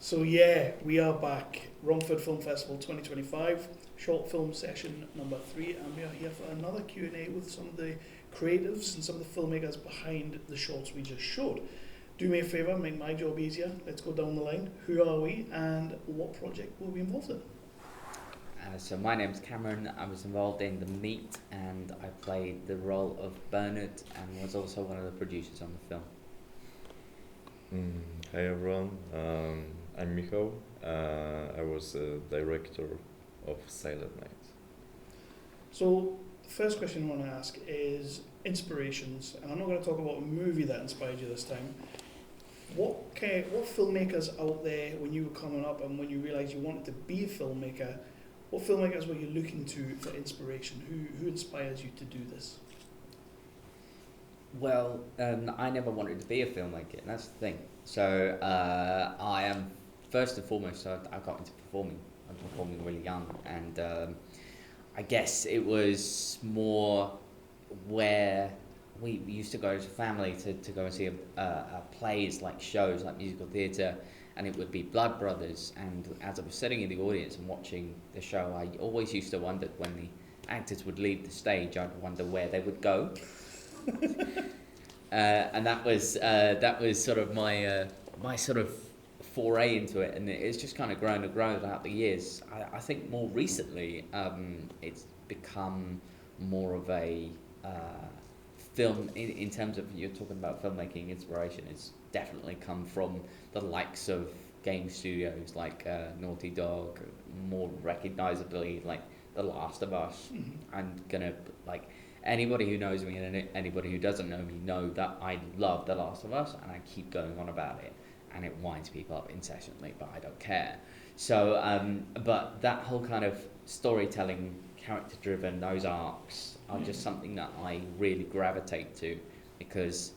So yeah, we are back. Romford Film Festival 2025, short film session number 3, and we are here for another Q&A with some of the creatives and some of the filmmakers behind the shorts we just showed. Do me a favour, make my job easier. Let's go down the line. Who are we and what project were we involved in? So my name's Cameron. I was involved in The Meet and I played the role of Bernard and was also one of the producers on the film. Hi everyone, I'm Michal. I was a director of Silent Night. So the first question I want to ask is inspirations, and I'm not going to talk about a movie that inspired you this time. What filmmakers out there, when you were coming up and when you realised you wanted to be a filmmaker, what filmmakers were you looking to for inspiration? Who inspires you to do this? Well, I never wanted to be a filmmaker, and that's the thing. So I am, first and foremost, I got into performing. I was performing really young, and I guess it was more where we used to go as a family to go and see plays, like shows, like musical theatre, and it would be Blood Brothers. And as I was sitting in the audience and watching the show, I always used to wonder when the actors would leave the stage, I'd wonder where they would go. And that was sort of my sort of foray into it, and it's just kind of grown throughout the years. I think more recently it's become more of a film in terms of, you're talking about filmmaking inspiration. It's definitely come from the likes of game studios like Naughty Dog, more recognisably like The Last of Us. I'm gonna, like, anybody who knows me and anybody who doesn't know me know that I love The Last of Us, and I keep going on about it, and it winds people up incessantly, but I don't care. So, but that whole kind of storytelling, character-driven, those arcs are just something that I really gravitate to, because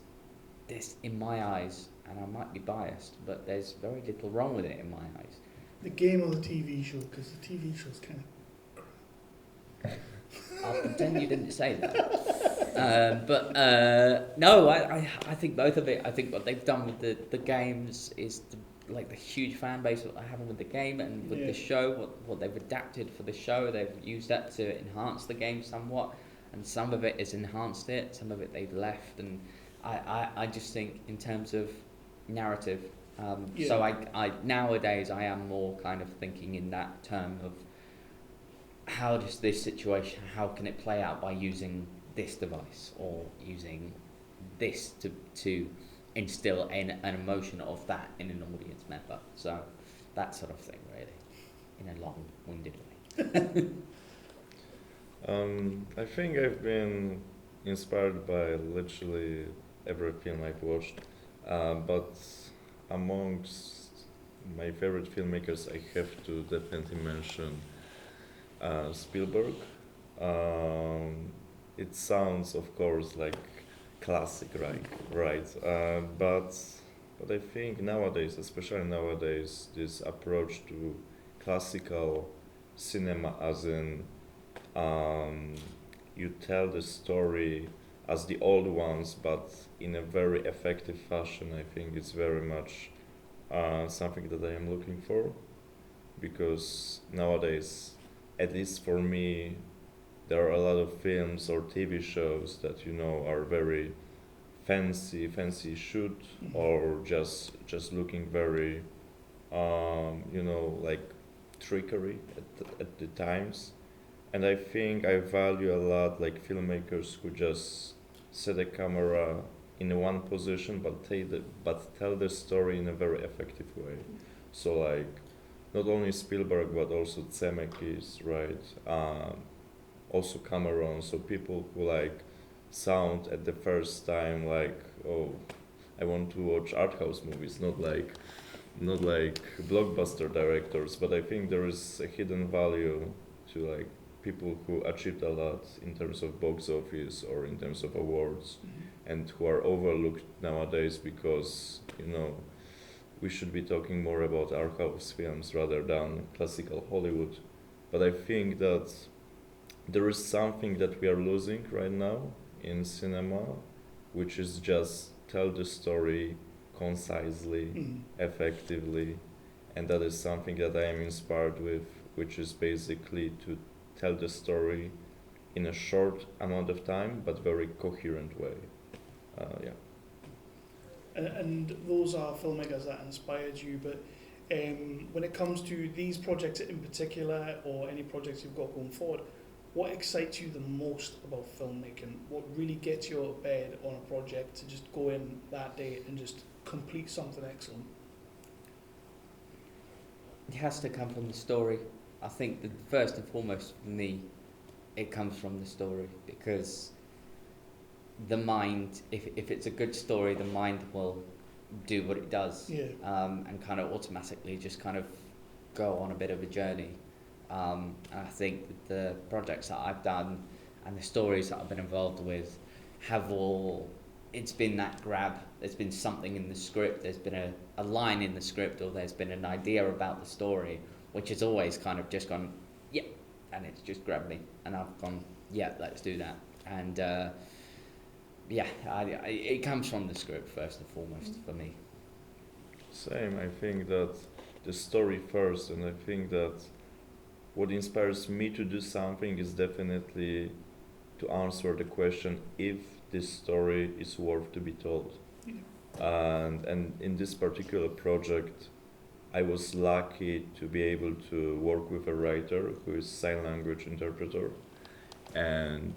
this, in my eyes, and I might be biased, but there's very little wrong with it in my eyes. The game or the TV show? Because the TV show's kind of... I'll pretend you didn't say that. No, I think both of it. I think what they've done with the games is the huge fan base that they're having with the game, and with the show, what they've adapted for the show, they've used that to enhance the game somewhat, and some of it has enhanced it, some of it they've left, and I just think in terms of narrative, so I nowadays I am more kind of thinking in that term of, how does this situation, how can it play out by using this device or using this to instill an emotion of that in an audience member. So that sort of thing, really, in a long-winded way. I think I've been inspired by literally every film I've watched, but amongst my favorite filmmakers, I have to definitely mention Spielberg. It sounds, of course, like classic, right? But I think nowadays, especially nowadays, this approach to classical cinema, as in you tell the story as the old ones, but in a very effective fashion, I think it's very much something that I am looking for, because nowadays, at least for me, there are a lot of films or TV shows that are very fancy shoot, or just looking very like trickery at the times. And I think I value a lot like filmmakers who just set a camera in one position but tell the story in a very effective way. So like not only Spielberg but also Zemeckis, right? Also Cameron, so people who like sound at the first time like, oh, I want to watch art house movies, not like blockbuster directors. But I think there is a hidden value to like people who achieved a lot in terms of box office or in terms of awards, and who are overlooked nowadays because we should be talking more about art house films rather than classical Hollywood. But I think that there is something that we are losing right now in cinema, which is just tell the story concisely, effectively, and that is something that I am inspired with, which is basically to tell the story in a short amount of time, but very coherent way. Yeah. And those are filmmakers that inspired you, but when it comes to these projects in particular, or any projects you've got going forward, what excites you the most about filmmaking? What really gets you out of bed on a project to just go in that day and just complete something excellent? It has to come from the story. I think that first and foremost for me, it comes from the story, because the mind, if it's a good story, the mind will do what it does, Yeah. and kind of automatically just kind of go on a bit of a journey. And I think that the projects that I've done and the stories that I've been involved with have all, it's been that grab. There's been something in the script, there's been a line in the script, or there's been an idea about the story, which has always kind of just gone, yeah, and it's just grabbed me, and I've gone, yeah, let's do that. And yeah, it comes from the script first and foremost for me. Same, I think that the story first, and I think that what inspires me to do something is definitely to answer the question if this story is worth to be told. And in this particular project, I was lucky to be able to work with a writer who is sign language interpreter, and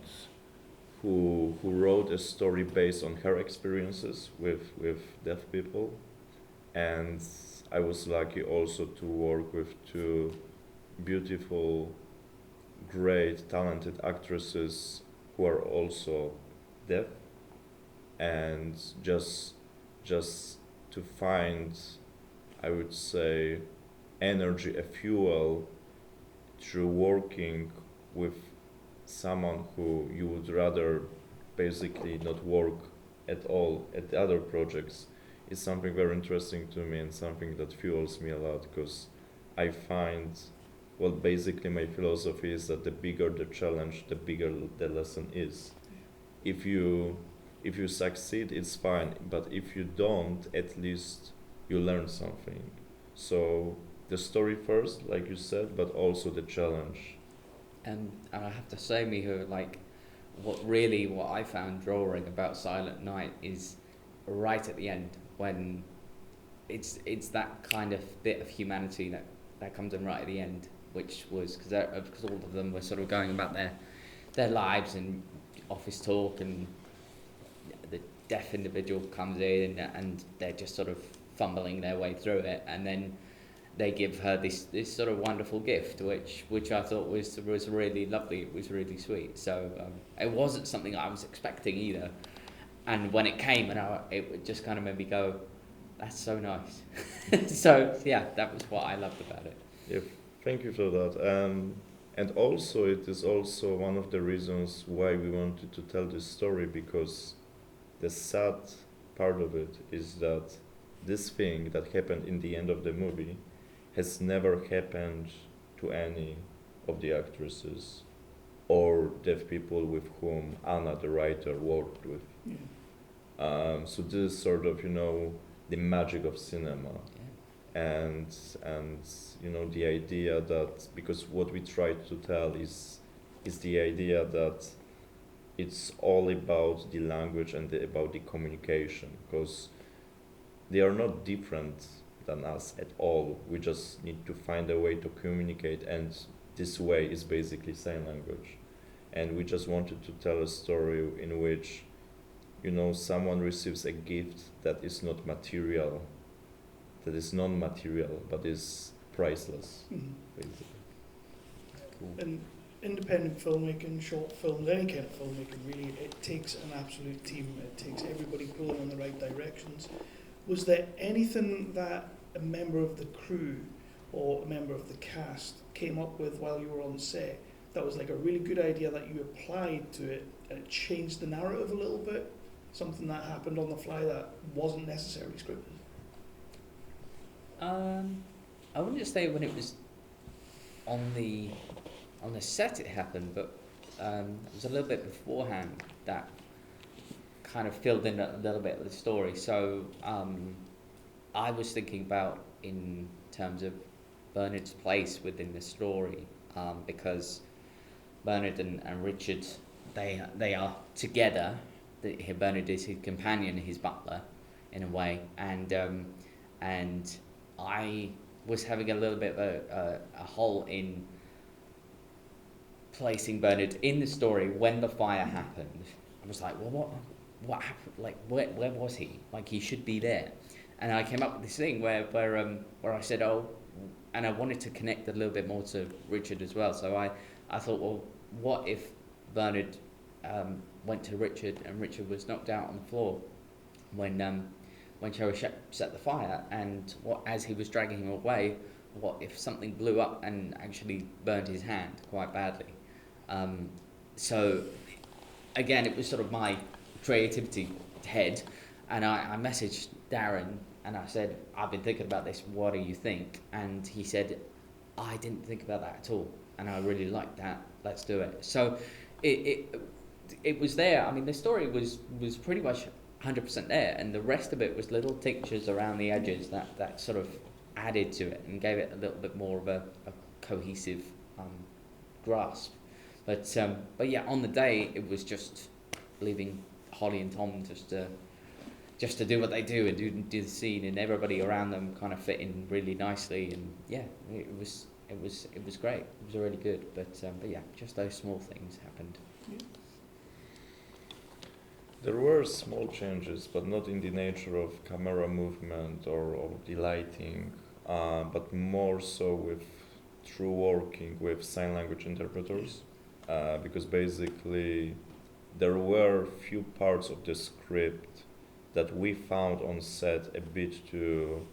who wrote a story based on her experiences with deaf people. And I was lucky also to work with two beautiful, great, talented actresses who are also deaf, and just to find, I would say, energy, a fuel through working with someone who you would rather basically not work at all at the other projects, is something very interesting to me, and something that fuels me a lot, because I find, well, basically my philosophy is that the bigger the challenge, the bigger the lesson is. If you succeed, it's fine, but if you don't, at least you learn something. So the story first, like you said, but also the challenge. And I have to say, Miho, like, what I found drawing about Silent Night is right at the end, when it's that kind of bit of humanity that comes in right at the end, which was because all of them were sort of going about their lives and office talk, and the deaf individual comes in and they're just sort of fumbling their way through it, and then they give her this sort of wonderful gift, which I thought was really lovely. It was really sweet. So it wasn't something I was expecting either, and when it came, it just kind of made me go, "That's so nice." So yeah, that was what I loved about it. Yeah, thank you for that. And also, it is also one of the reasons why we wanted to tell this story, because the sad part of it is that this thing that happened in the end of the movie has never happened to any of the actresses or deaf people with whom Anna, the writer, worked with. Yeah. So this is sort of, the magic of cinema. And the idea that, because what we try to tell is the idea that it's all about the language and about the communication, because they are not different than us at all. We just need to find a way to communicate, and this way is basically sign language. And we just wanted to tell a story in which, someone receives a gift that is not material, that is non-material, but is priceless, basically. Cool. And independent filmmaking, short films, any kind of filmmaking really, it takes an absolute team. It takes everybody pulling in the right directions. Was there anything that a member of the crew or a member of the cast came up with while you were on set that was like a really good idea that you applied to it and it changed the narrative a little bit? Something that happened on the fly that wasn't necessarily scripted? I wouldn't just say when it was on the set it happened, but it was a little bit beforehand that kind of filled in a little bit of the story. So I was thinking about, in terms of Bernard's place within the story, because Bernard and Richard, they are together. Bernard is his companion, his butler, in a way, and I was having a little bit of a hole in placing Bernard in the story when the fire happened. I was like, well, what happened? Like, where was he? Like, he should be there. And I came up with this thing where I said, oh, and I wanted to connect a little bit more to Richard as well. So I thought, well, what if Bernard went to Richard and Richard was knocked out on the floor when Cherry set the fire, and as he was dragging him away, what if something blew up and actually burned his hand quite badly? So again, it was sort of my creativity head, and I messaged Darren and I said, I've been thinking about this, what do you think? And he said, I didn't think about that at all, and I really like that, let's do it. So it was there. I mean, the story was pretty much 100% there, and the rest of it was little tinctures around the edges that sort of added to it and gave it a little bit more of a cohesive grasp. But yeah, on the day it was just leaving Holly and Tom just to do what they do and do the scene, and everybody around them kind of fit in really nicely, and yeah, it was great. It was really good. But yeah, just those small things happened. There were small changes, but not in the nature of camera movement or the lighting, but more so through working with sign language interpreters, because basically there were few parts of the script that we found on set a bit too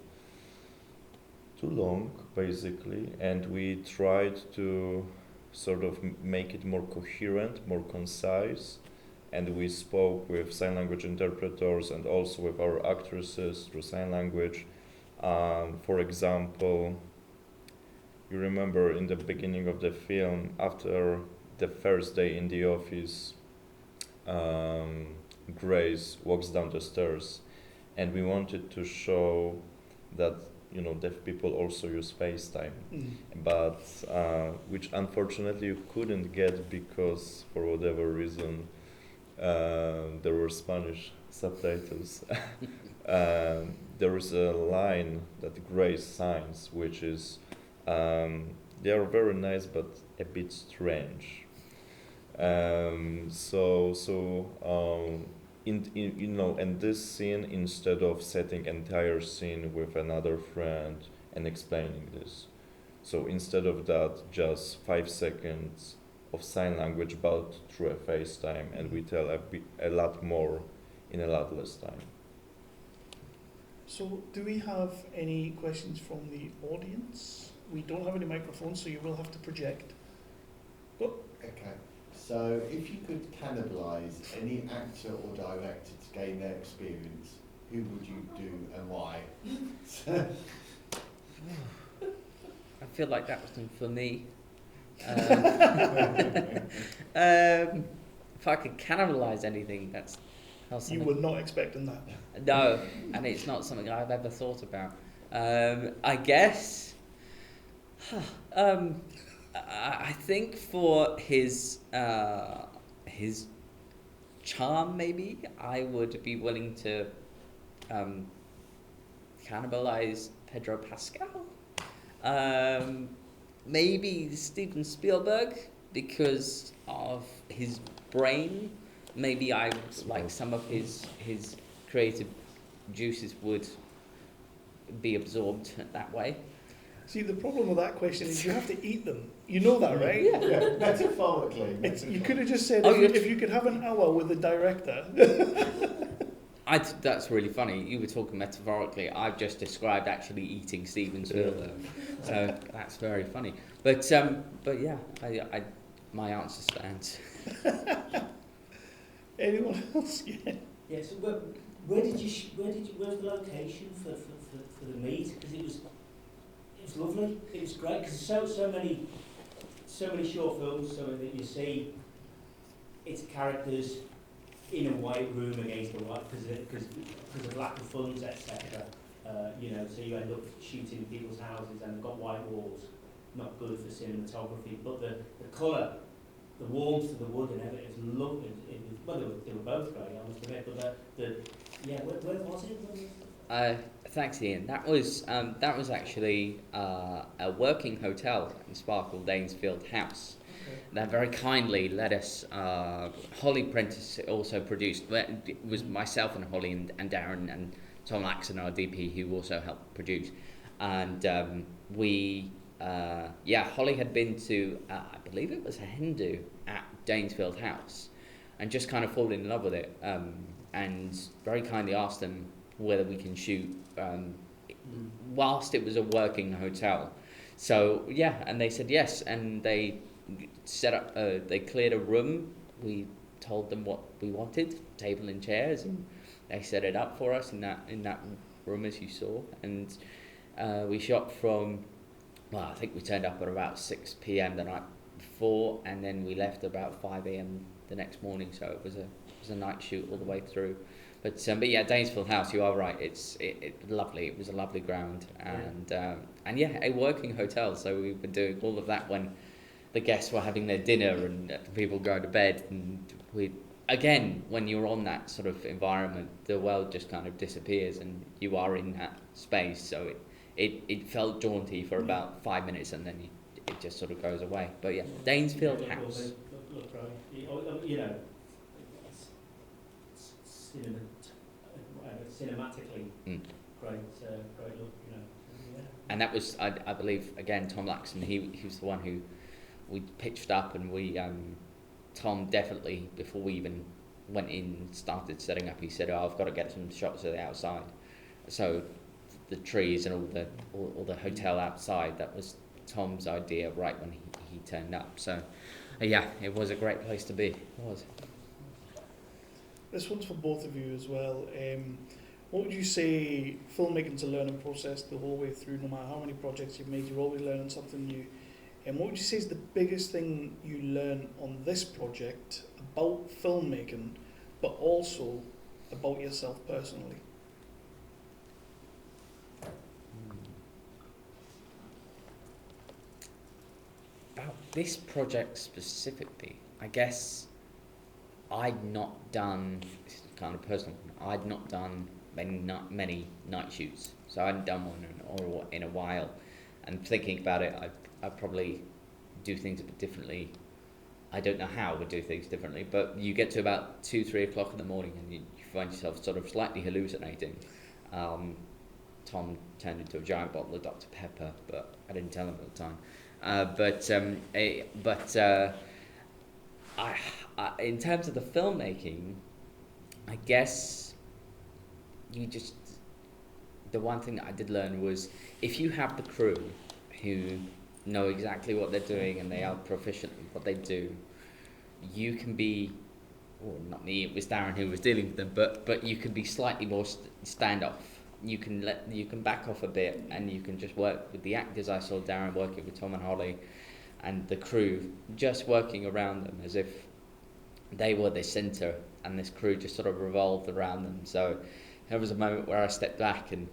long, basically, and we tried to sort of make it more coherent, more concise. And we spoke with sign language interpreters and also with our actresses through sign language. For example, you remember in the beginning of the film, after the first day in the office, Grace walks down the stairs, and we wanted to show that deaf people also use FaceTime, but which unfortunately you couldn't get because for whatever reason there were Spanish subtitles. There is a line that Grace signs, which is they are very nice but a bit strange. In this scene, instead of setting entire scene with another friend and explaining this, so instead of that, just 5 seconds of sign language, but through a FaceTime, and we tell a lot more in a lot less time. So, do we have any questions from the audience? We don't have any microphones, so you will have to project. Go. Okay. So, if you could cannibalise any actor or director to gain their experience, who would you do and why? I feel like that was done for me. If I could cannibalize anything, that's you were not expecting that. No, and it's not something I've ever thought about. I guess I think for his charm, maybe I would be willing to cannibalize Pedro Pascal. Maybe Steven Spielberg, because of his brain. Maybe I like some of his creative juices would be absorbed that way. See, the problem with that question is you have to eat them. You know that, right? Yeah, metaphorically. You could have just said, if you could have an hour with the director. That's really funny. You were talking metaphorically. I've just described actually eating Steven Spielberg. So that's very funny. But yeah, I my answer stands. Anyone else? Yeah. Yeah. So where's the location for the meet? Because it was lovely. It was great because so many short films. So that you see, it's characters in a white room against the white because of lack of funds, etc. So you end up shooting in people's houses and they've got white walls, not good for cinematography. But the colour, the warmth of the wood and everything is lovely. Well, they were both great, I must admit. But where was it? Thanks, Ian. That was actually a working hotel in Sparkle, Danesfield House. Okay. That very kindly let us. Holly Prentice also produced. It was myself and Holly and Darren and Tom Laxon, our DP, who also helped produce. And Holly had been to, I believe it was a Hindu at Danesfield House, and just kind of fallen in love with it. And very kindly asked them whether we can shoot whilst it was a working hotel. So yeah, and they said yes, and they set up. They cleared a room. We told them what we wanted, table and chairs, and they set it up for us in that room as you saw. And we shot from. Well, I think we turned up at about 6 p.m. the night before, and then we left about 5 a.m. the next morning. So it was a night shoot all the way through. But yeah, Danesfield House, you are right. It's lovely. It was a lovely ground, and a working hotel. So we were doing all of that when the guests were having their dinner and people going to bed. And when you're on that sort of environment, the world just kind of disappears, and you are in that space. So it felt jaunty for about 5 minutes, and then it just sort of goes away. But yeah, Danesfield House. Look, right. Cinematically great look, And that was, I believe, again, Tom Laxon. He was the one who we pitched up, and we Tom definitely, before we even went in and started setting up, he said, I've got to get some shots of the outside. So the trees and all the hotel outside, that was Tom's idea right when he turned up. So yeah, it was a great place to be. It was. This one's for both of you as well. What would you say filmmaking's a learning process the whole way through, no matter how many projects you've made, you're always learning something new. And what would you say is the biggest thing you learn on this project about filmmaking, but also about yourself personally? About this project specifically, I guess I'd not done, this is kind of personal, I'd not done many night shoots, so I hadn't done one in a while, and thinking about it, I'd probably do things a bit differently. I don't know how I would do things differently, but you get to about 2-3 o'clock in the morning and you find yourself sort of slightly hallucinating. Tom turned into a giant bottle of Dr. Pepper, but I didn't tell him at the time. In terms of the filmmaking, I guess the one thing that I did learn was if you have the crew who know exactly what they're doing and they are proficient in what they do, you can be, well, not me, it was Darren who was dealing with them, but you can be slightly more standoff. You can back off a bit and you can just work with the actors. I saw Darren working with Tom and Holly and the crew, just working around them as if they were the centre and this crew just sort of revolved around them. So there was a moment where I stepped back and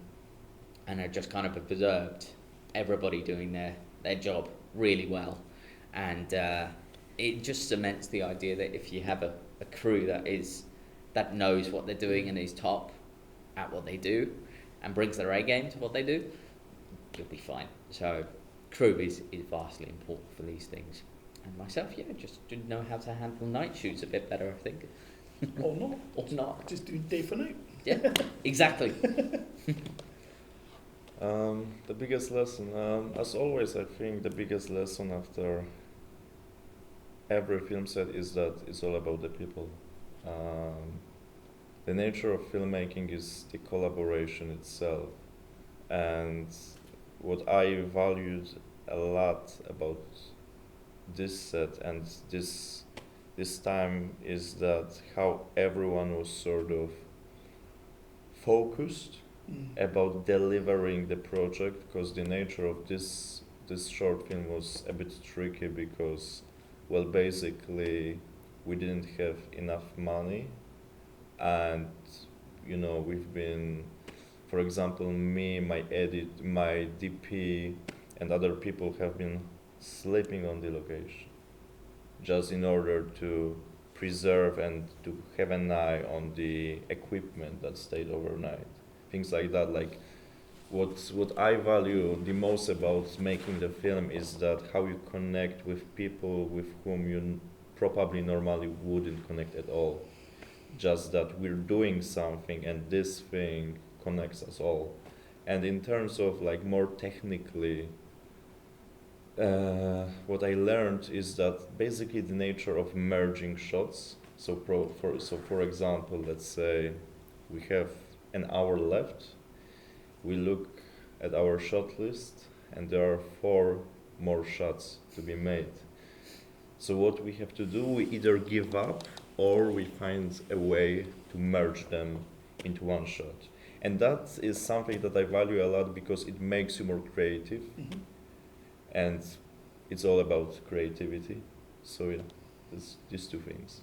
I just kind of observed everybody doing their job really well, and it just cements the idea that if you have a crew that knows what they're doing and is top at what they do and brings their A game to what they do, you'll be fine. So crew is vastly important for these things. And myself, just didn't know how to handle night shoots a bit better, I think. Or not. Or not. Just doing day for night. Yeah, exactly. The biggest lesson, as always, I think the biggest lesson after every film set is that it's all about the people. The nature of filmmaking is the collaboration itself, and what I valued a lot about this set and this time is that how everyone was sort of focused about delivering the project, because the nature of this short film was a bit tricky because, well, basically we didn't have enough money, and we've been for example, me, my edit, my DP, and other people have been sleeping on the location, just in order to preserve and to have an eye on the equipment that stayed overnight. Things like that. Like what I value the most about making the film is that how you connect with people with whom you probably normally wouldn't connect at all. Just that we're doing something and this thing connects us all. And in terms of like more technically, what I learned is that basically the nature of merging shots. So for example, let's say we have an hour left. We look at our shot list, and there are 4 more shots to be made. So what we have to do, we either give up or we find a way to merge them into one shot. And that is something that I value a lot because it makes you more creative. Mhm. And it's all about creativity. So yeah, it's these 2 things.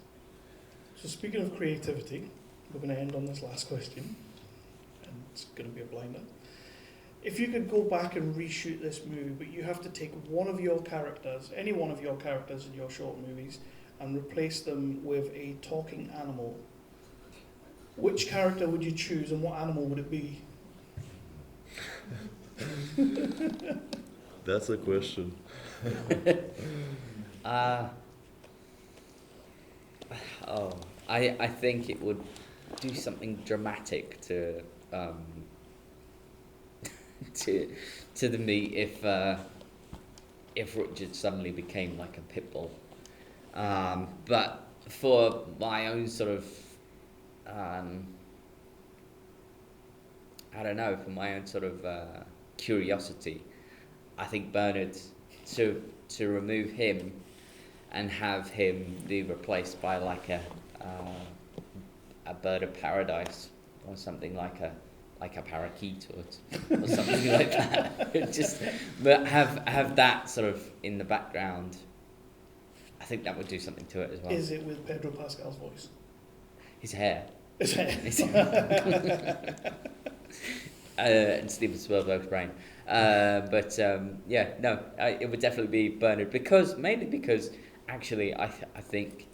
So speaking of creativity, we're going to end on this last question, and it's going to be a blinder. If you could go back and reshoot this movie, but you have to take one of your characters, any one of your characters in your short movies, and replace them with a talking animal, which character would you choose and what animal would it be? That's a question. I think it would do something dramatic to to the meat if Richard suddenly became like a pit bull. But for my own sort of I don't know, for my own sort of curiosity, I think Bernard, to remove him and have him be replaced by like a bird of paradise or something like a parakeet or something like that. Just but have that sort of in the background. I think that would do something to it as well. Is it with Pedro Pascal's voice? His hair. His hair. And Steven Spielberg's brain. It would definitely be Bernard mainly because actually I think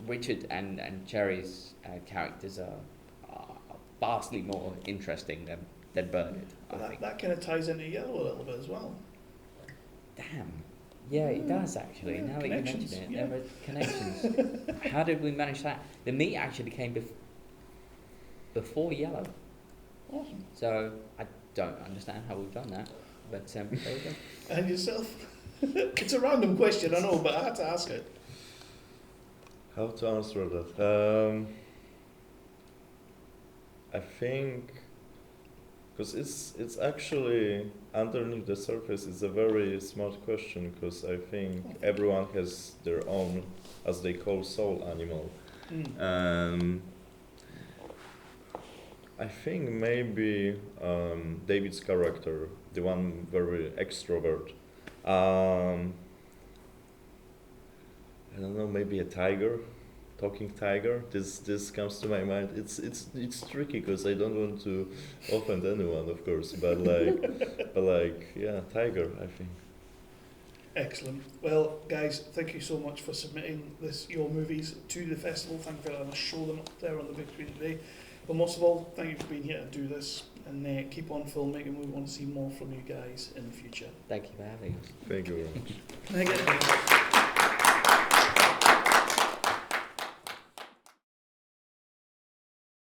Richard and Cherry's characters are vastly more interesting than Bernard. That kind of ties into Yellow a little bit as well. Damn. Yeah, it does actually. Yeah, now that you mention it, yeah. there were connections. How did we manage that? The meat actually came before Yellow. Awesome. So I don't understand how we've done that, but there we go. And yourself? It's a random question, I know, but I had to ask it. How to answer that? I think because it's actually underneath the surface. It's a very smart question because I think everyone has their own, as they call, soul animal. I think maybe David's character, the one very extrovert. I don't know, maybe a tiger, talking tiger. This comes to my mind. It's tricky because I don't want to offend anyone, of course. But yeah, tiger. I think. Excellent. Well, guys, thank you so much for submitting your movies to the festival. Thank you for letting us show them up there on the big screen today. But most of all, thank you for being here to do this and keep on filmmaking. We want to see more from you guys in the future. Thank you for having us. Thank you very much. Thank you.